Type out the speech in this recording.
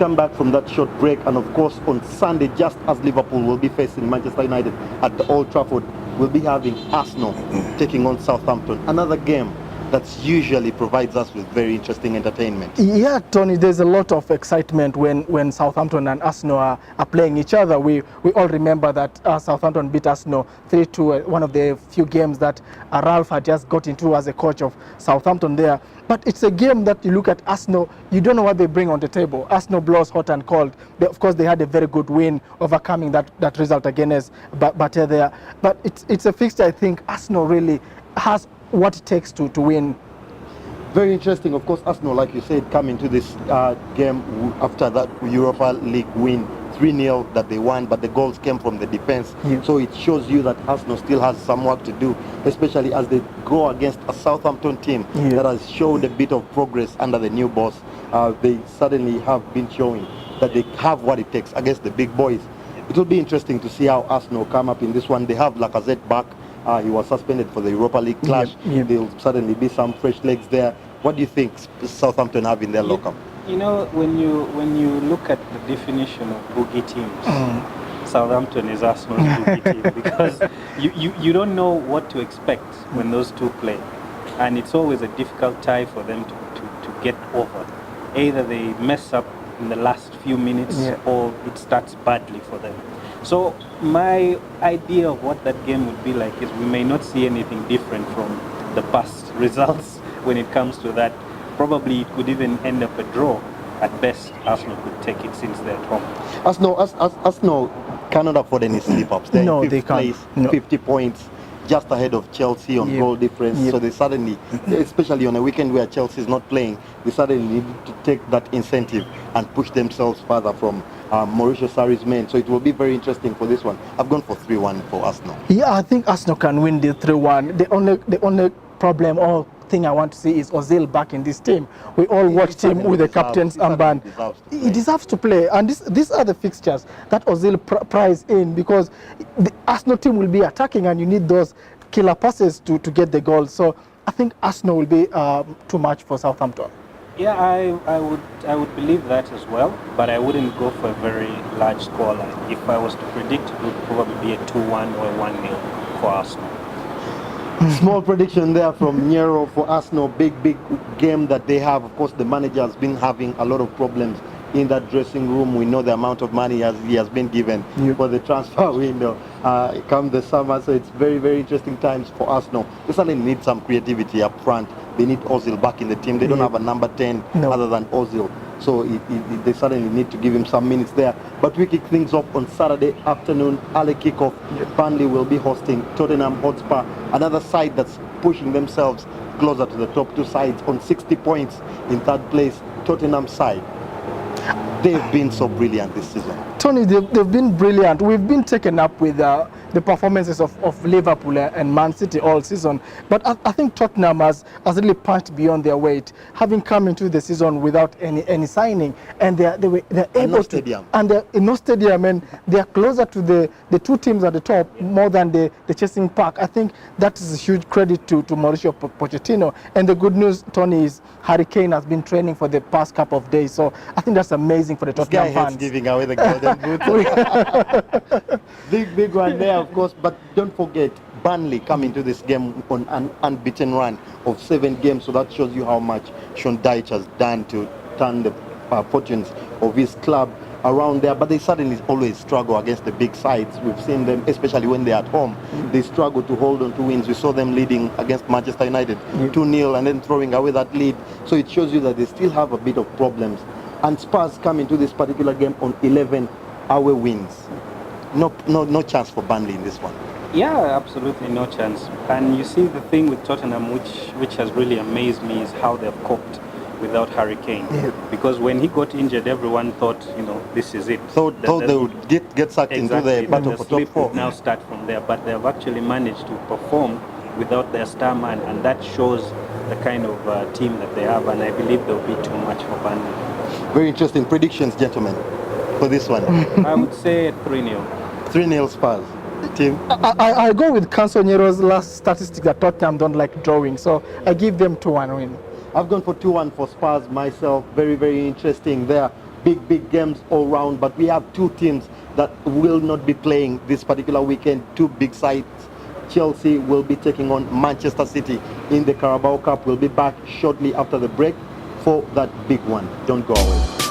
come back from that short break, and of course on Sunday, just as Liverpool will be facing Manchester United at the Old Trafford, we'll be having Arsenal taking on Southampton. Another game that usually provides us with very interesting entertainment. Yeah, Tony, there's a lot of excitement when Southampton and Arsenal are playing each other. We all remember that Southampton beat Arsenal 3-2, one of the few games that Ralph had just got into as a coach of Southampton there. But it's a game that you look at Arsenal, you don't know what they bring on the table. Arsenal blows hot and cold. Of course, they had a very good win, overcoming that result against Bate there. But it's a fixture I think Arsenal really has what it takes to win. Very interesting. Of course, Arsenal, like you said, come into this game after that Europa League win, 3-0 that they won, but the goals came from the defense. Yeah. So it shows you that Arsenal still has some work to do, especially as they go against a Southampton team that has showed a bit of progress under the new boss. They suddenly have been showing that they have what it takes against the big boys. It will be interesting to see how Arsenal come up in this one. They have Lacazette back. He was suspended for the Europa League clash. There'll suddenly be some fresh legs there. What do you think Southampton have in their locker? You know, when you look at the definition of boogie teams, Southampton is Arsenal's boogie team, because you don't know what to expect when those two play, and it's always a difficult tie for them to get over. Either they mess up in the last few minutes or it starts badly for them. So my idea of what that game would be like is we may not see anything different from the past results when it comes to that. Probably it could even end up a draw. At best, Arsenal could take it since they're at home. Arsenal cannot afford any slip-ups. They're in fifth place, 50 points, just ahead of Chelsea on goal difference. So they suddenly, especially on a weekend where Chelsea is not playing, they suddenly need to take that incentive and push themselves further from Mauricio Sarri's men. So it will be very interesting for this one. I've gone for 3-1 for Arsenal. Yeah, I think Arsenal can win the 3-1. The only problem or thing I want to see is Ozil back in this team. We all watched him with the captain's armband. He deserves to play. And these are the fixtures that Ozil prize in, because the Arsenal team will be attacking and you need those killer passes to get the goal. So I think Arsenal will be too much for Southampton. Yeah, I would believe that as well, but I wouldn't go for a very large scoreline. If I was to predict, it would probably be a 2-1 or 1-0 for Arsenal. Small prediction there from Nero for Arsenal. Big game that they have. Of course, the manager has been having a lot of problems in that dressing room. We know the amount of money he has been given for the transfer window come the summer. So it's very interesting times for Arsenal. They certainly need some creativity up front. They need Ozil back in the team. They don't have a number 10 other than Ozil. So they suddenly need to give him some minutes there. But we kick things off on Saturday afternoon, early kickoff. Burnley will be hosting Tottenham Hotspur, another side that's pushing themselves closer to the top two sides on 60 points in third place. Tottenham side, they've been so brilliant this season. Tony, they've been brilliant. We've been taken up with the performances of Liverpool and Man City all season. But I think Tottenham has really punched beyond their weight, having come into the season without any signing. And they're able to. And they're in no stadium, and they're closer to the two teams at the top more than the chasing pack. I think that is a huge credit to Mauricio Pochettino. And the good news, Tony, is Harry Kane has been training for the past couple of days. So I think that's amazing for the Tottenham fans. Giving away the golden boot. big one there, of course. But don't forget, Burnley come into this game on an unbeaten run of 7 games. So that shows you how much Sean Dyche has done to turn the fortunes of his club around there. But they suddenly always struggle against the big sides. We've seen them, especially when they're at home, they struggle to hold on to wins. We saw them leading against Manchester United 2-0 and then throwing away that lead. So it shows you that they still have a bit of problems. And Spurs come into this particular game on 11 away wins. No chance for Burnley in this one. Yeah, absolutely no chance. And you see, the thing with Tottenham, which has really amazed me, is how they've coped without Harry Kane. Because when he got injured, everyone thought, this is it. So they would get sucked into the battle for top 4. Now start from there, but they've actually managed to perform without their star man, and that shows the kind of team that they have. And I believe they'll be too much for Burnley. Very interesting predictions, gentlemen, for this one. I would say 3-0. 3-0 Spurs. Team? I go with Cansoniero's last statistic that Tottenham don't like drawing, so I give them 2-1 win. I've gone for 2-1 for Spurs myself. Very interesting there. big games all round. But we have two teams that will not be playing this particular weekend, two big sides. Chelsea will be taking on Manchester City in the Carabao Cup. We'll be back shortly after the break for that big one. Don't go away.